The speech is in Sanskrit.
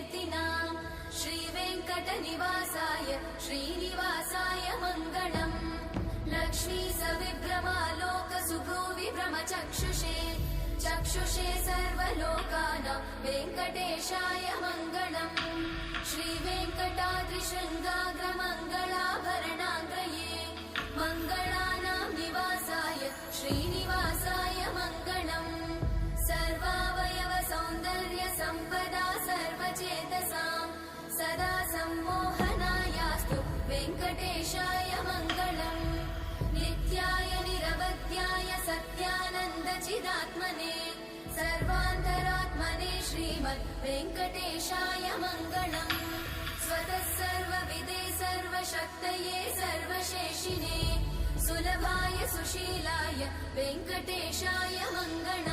कीर्तिनाम् श्रीवेङ्कटनिवासाय श्रीनिवासाय मङ्गलम् लक्ष्मी सविभ्रमालोकसुभ्रूविभ्रमचक्षुषे चक्षुषे सर्वलोकानां वेङ्कटेशाय मङ्गलम् श्रीवेङ्कटाद्रिशृङ्गाग्रमङ्गलाभरणाङ्गये मङ्गलानां निवासाय श्रीनिवासाय मङ्गलम् सर्वावयव सौन्दर्य सम्पदा सर्वचेतसां सदा सम्मोहनायास्तु वेङ्कटेशाय मङ्गलम् नित्याय निरवध्याय सत्यानन्दचिदात्मने सर्वान्तरात्मने श्रीमद् वेङ्कटेशाय मङ्गलम् स्वतः सर्वविदे सर्वशक्तये सर्वशेषिने सुलभाय सुशीलाय वेङ्कटेशाय मङ्गलम्।